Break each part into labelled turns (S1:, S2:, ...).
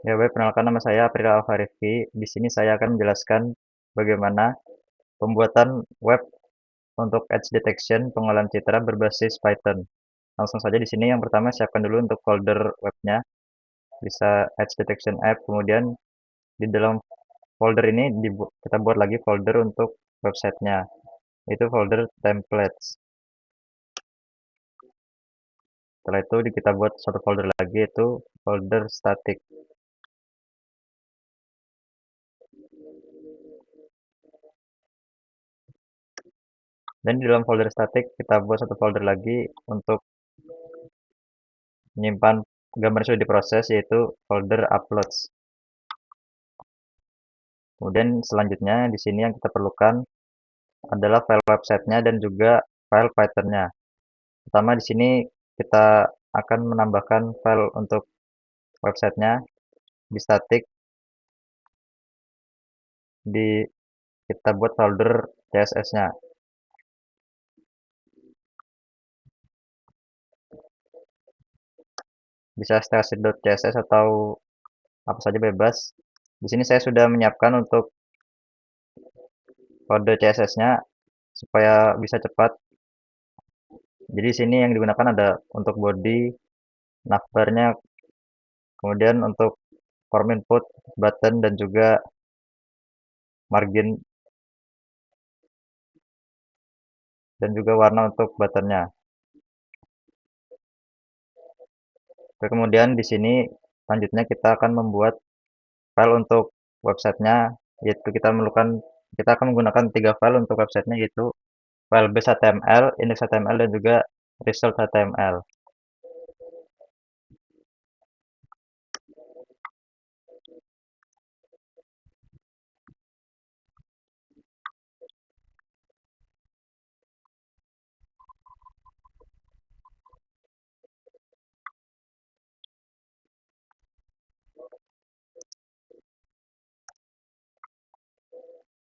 S1: Ya, baik, perkenalkan nama saya April Alfarifi. Di sini saya akan menjelaskan bagaimana pembuatan web untuk edge detection pengolahan citra berbasis Python. Langsung saja di sini yang pertama siapkan dulu untuk folder webnya, bisa edge detection app. Kemudian di dalam folder ini kita buat lagi folder untuk websitenya, itu folder templates. Setelah itu kita buat satu folder lagi, yaitu folder static. Dan di dalam folder static kita buat satu folder lagi untuk menyimpan gambar yang sudah diproses, yaitu folder uploads. Kemudian selanjutnya di sini yang kita perlukan adalah file websitenya dan juga file Python-nya. Pertama di sini kita akan menambahkan file untuk websitenya di static, di kita buat folder CSS-nya. Bisa static.css atau apa saja bebas. Di sini saya sudah menyiapkan untuk kode CSS-nya supaya bisa cepat. Jadi di sini yang digunakan ada untuk body, navbar-nya, kemudian untuk form input, button, dan juga margin dan juga warna untuk buttonnya. Kemudian di sini selanjutnya kita akan membuat file untuk websitenya, yaitu kita akan menggunakan 3 file untuk websitenya, yaitu file base HTML, index HTML, dan juga result HTML.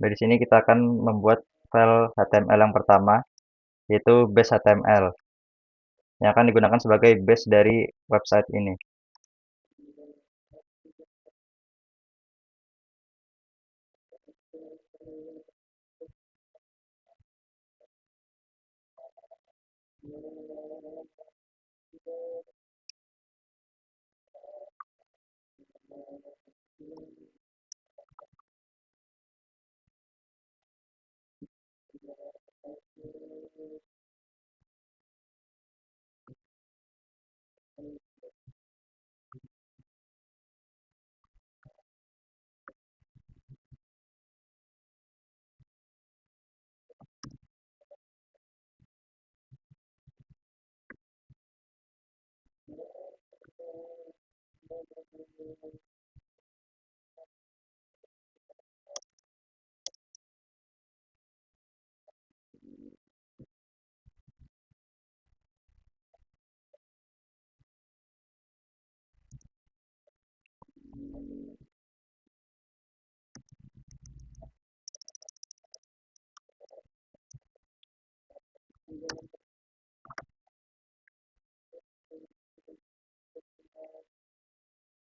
S1: Dari sini kita akan membuat file HTML yang pertama, yaitu base HTML, yang akan digunakan sebagai base dari website ini.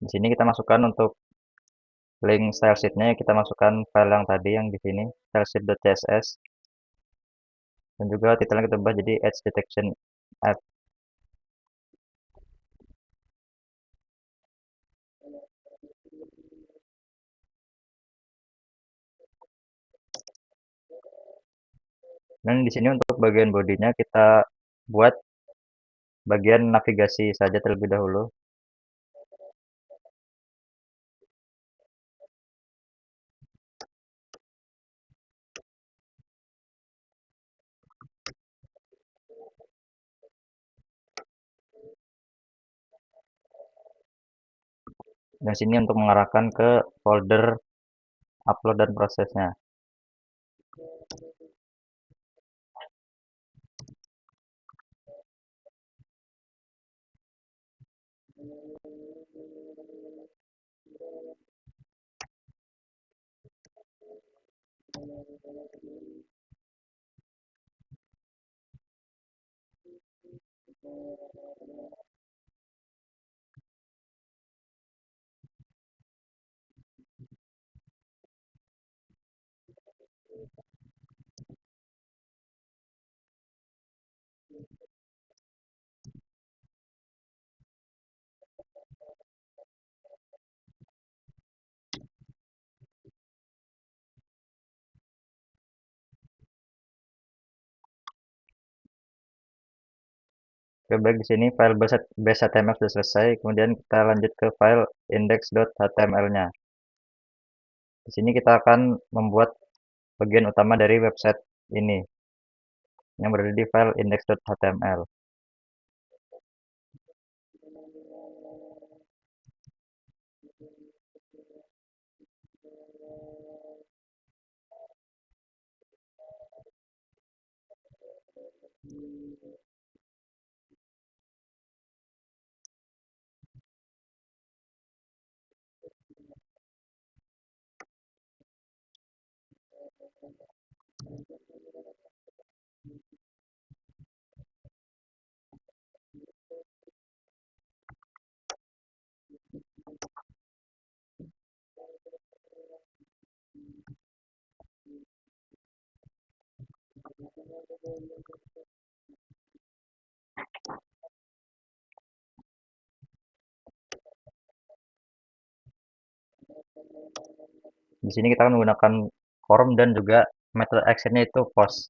S1: Di sini kita masukkan untuk link style sheet-nya, kita masukkan file yang tadi yang di sini, stylesheet.css, dan juga titelnya kita ubah jadi edge detection app. Dan di sini untuk bagian bodinya kita buat bagian navigasi saja terlebih dahulu. Dan sini untuk mengarahkan ke folder upload dan prosesnya. Oke, baik di sini file base HTML sudah selesai, kemudian kita lanjut ke file index.html-nya. Di sini kita akan membuat bagian utama dari website ini yang berada di file index.html. Di sini kita akan menggunakan form dan juga metode actionnya itu post.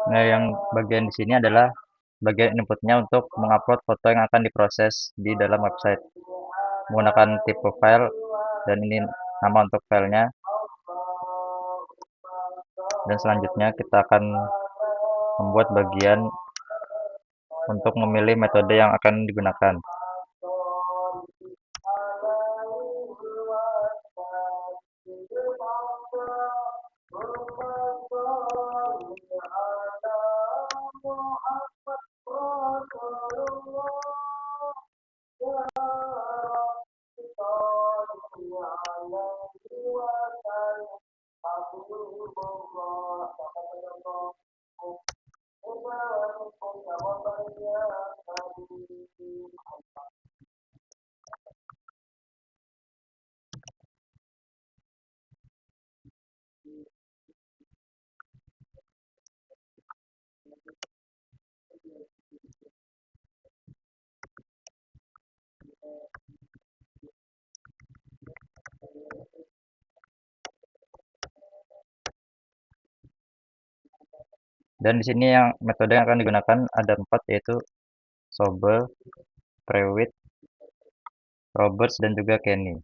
S1: Nah, yang bagian di sini adalah bagian inputnya untuk mengupload foto yang akan diproses di dalam website menggunakan tipe file, dan ini nama untuk filenya. Dan selanjutnya kita akan membuat bagian untuk memilih metode yang akan digunakan. Dan di sini yang metode yang akan digunakan ada 4, yaitu Sobel, Prewit, Roberts, dan juga Kenny.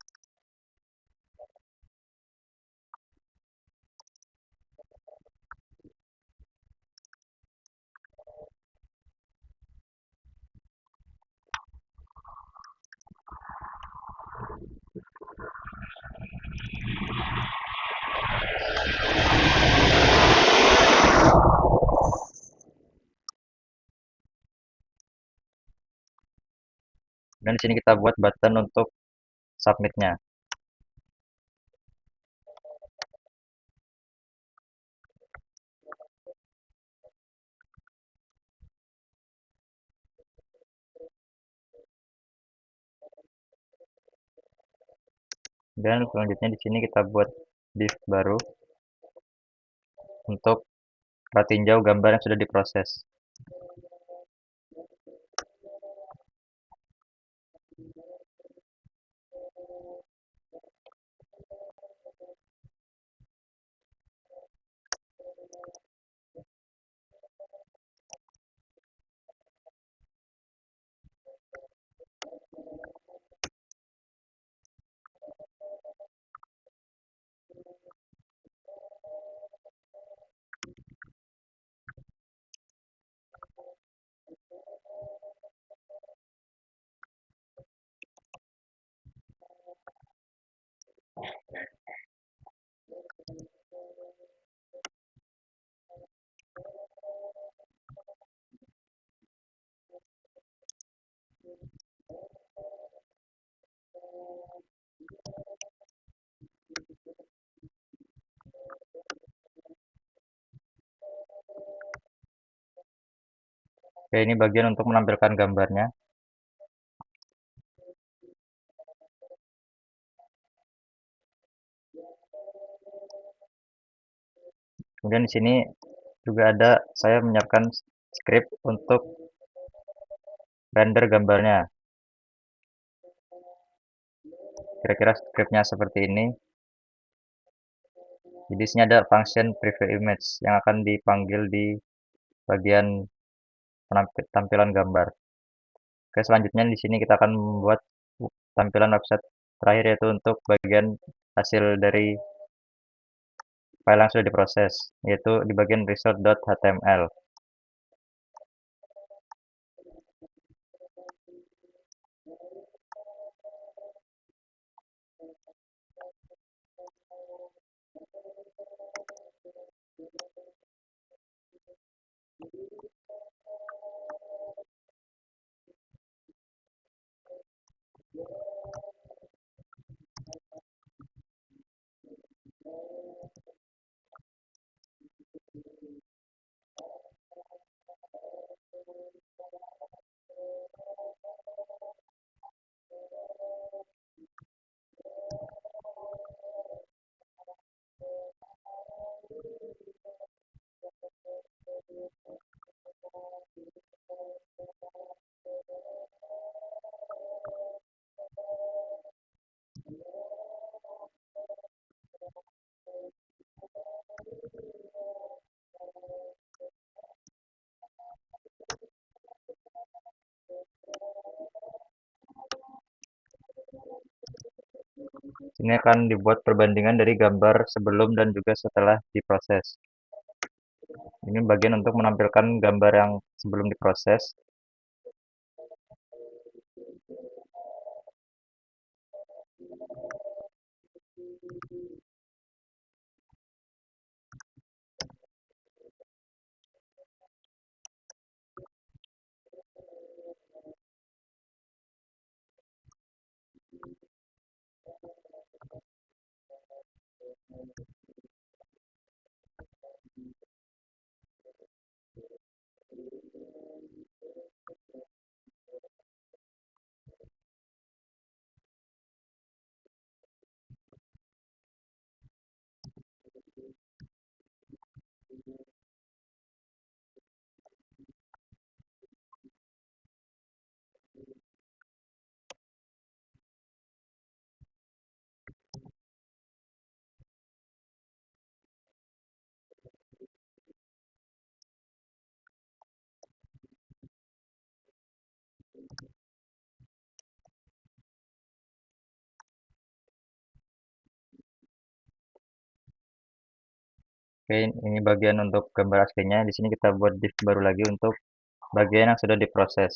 S1: Dan di sini kita buat button untuk submitnya. Dan selanjutnya di sini kita buat div baru untuk kita tinjau gambar yang sudah diproses. Oke, ini bagian untuk menampilkan gambarnya. Kemudian di sini juga ada saya menyiapkan script untuk render gambarnya. Kira-kira scriptnya seperti ini. Jadi di sini ada function preview image yang akan dipanggil di bagian tampilan gambar. Oke, selanjutnya di sini kita akan membuat tampilan website terakhir, yaitu untuk bagian hasil dari file yang sudah diproses, yaitu di bagian result.html. Ini akan dibuat perbandingan dari gambar sebelum dan juga setelah diproses. Ini bagian untuk menampilkan gambar yang sebelum diproses. Oke, ini bagian untuk gambar aslinya. Di sini kita buat div baru lagi untuk bagian yang sudah diproses.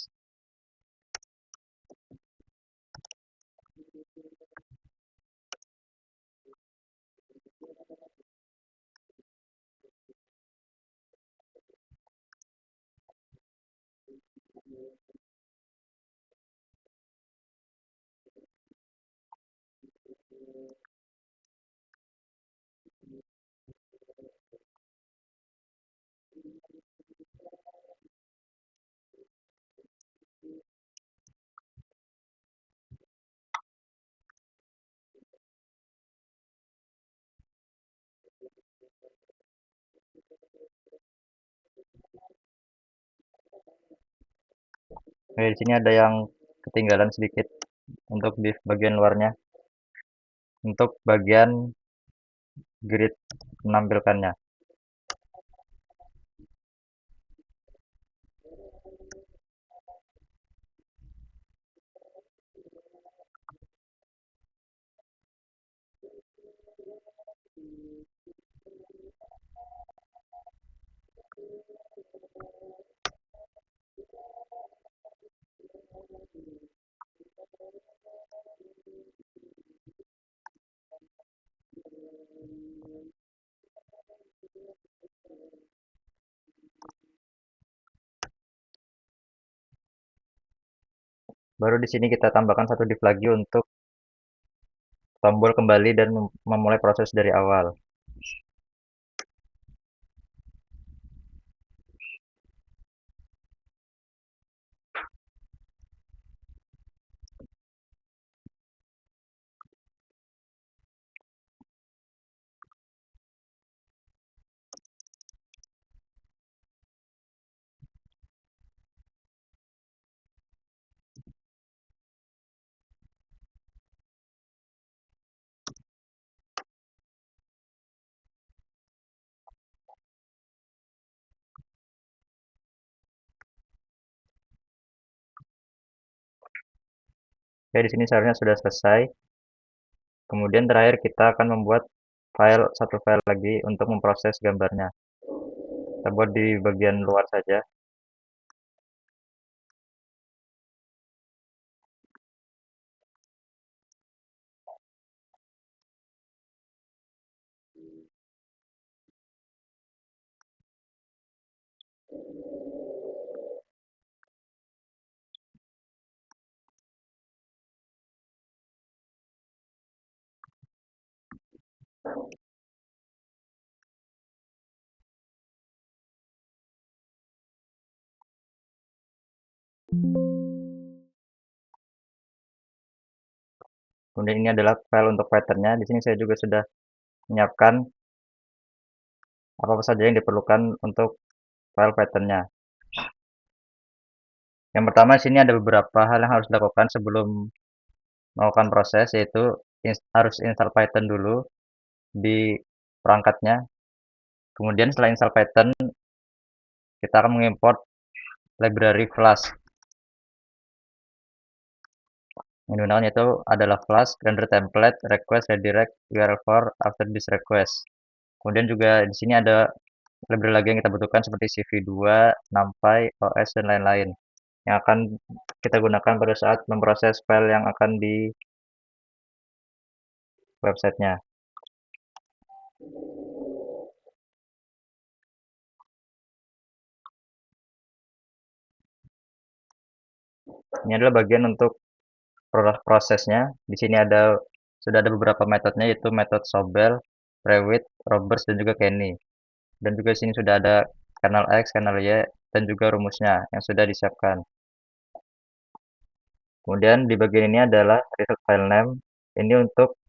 S1: Oke, di sini ada yang ketinggalan sedikit untuk di bagian luarnya, untuk bagian grid menampilkannya. Baru di sini kita tambahkan satu div lagi untuk tombol kembali dan memulai proses dari awal. Oke, di sini seharusnya sudah selesai. Kemudian terakhir kita akan membuat satu file lagi untuk memproses gambarnya. Kita buat di bagian luar saja. Kemudian ini adalah file untuk patternnya. Di sini saya juga sudah menyiapkan apa saja yang diperlukan untuk file patternnya. Yang pertama, di sini ada beberapa hal yang harus dilakukan sebelum melakukan proses, yaitu harus install Python dulu di perangkatnya. Kemudian setelah install Python, kita akan mengimport library Flask. Yang digunakan itu adalah Flask, render template, request, redirect, URL for after this request. Kemudian juga di sini ada library lagi yang kita butuhkan seperti CV2, NumPy, OS, dan lain-lain yang akan kita gunakan pada saat memproses file yang akan di websitenya. Ini adalah bagian untuk prosesnya. Di sini sudah ada beberapa metodenya, yaitu metode Sobel, Rewit, Roberts, dan juga Kenny. Dan juga di sini sudah ada kanal X, kanal Y, dan juga rumusnya yang sudah disiapkan. Kemudian di bagian ini adalah result file name. Ini untuk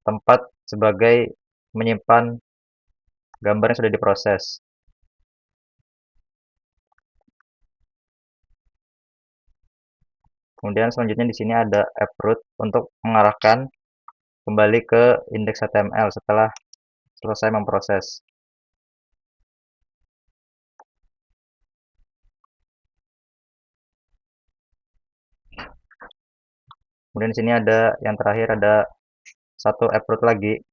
S1: tempat sebagai menyimpan gambar yang sudah diproses. Kemudian selanjutnya di sini ada AppRoot untuk mengarahkan kembali ke indeks HTML setelah selesai memproses. Kemudian di sini ada yang terakhir, ada satu AppRoot lagi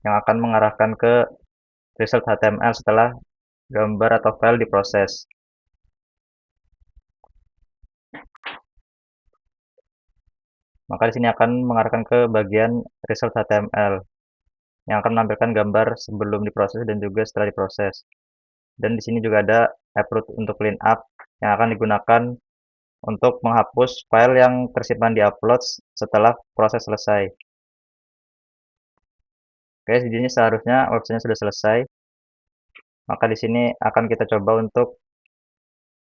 S1: yang akan mengarahkan ke result HTML setelah gambar atau file diproses. Maka di sini akan mengarahkan ke bagian result HTML yang akan menampilkan gambar sebelum diproses dan juga setelah diproses. Dan di sini juga ada AppRoot untuk cleanup yang akan digunakan untuk menghapus file yang tersimpan di upload setelah proses selesai. Oke, sejujurnya seharusnya websitenya sudah selesai. Maka di sini akan kita coba untuk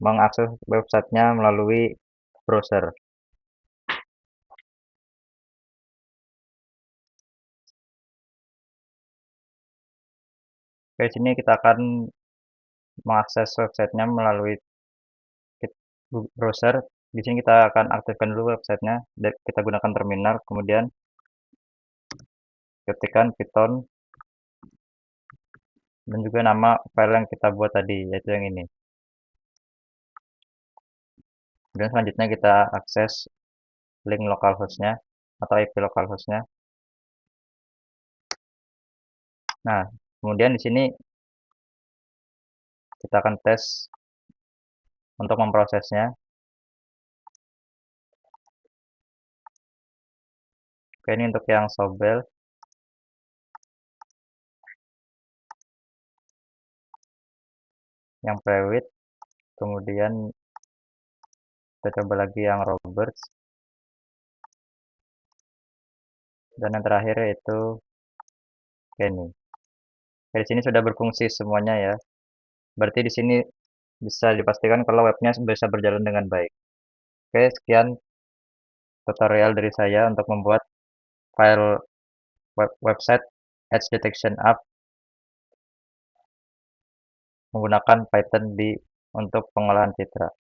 S1: mengakses websitenya melalui browser. Oke, di sini kita akan mengakses websitenya melalui browser. Di sini kita akan aktifkan dulu websitenya. Kita gunakan terminal, kemudian ketikkan Python dan juga nama file yang kita buat tadi, yaitu yang ini. Dan selanjutnya kita akses link localhost-nya atau IP localhost-nya. Nah, kemudian di sini kita akan tes untuk memprosesnya. Oke, ini untuk yang Sobel. Yang Prewit, kemudian kita coba lagi yang Roberts, dan yang terakhir yaitu Kenny. Di sini sudah berfungsi semuanya ya. Berarti di sini bisa dipastikan kalau webnya bisa berjalan dengan baik. Oke, sekian tutorial dari saya untuk membuat file website Edge Detection App menggunakan Python untuk pengolahan citra.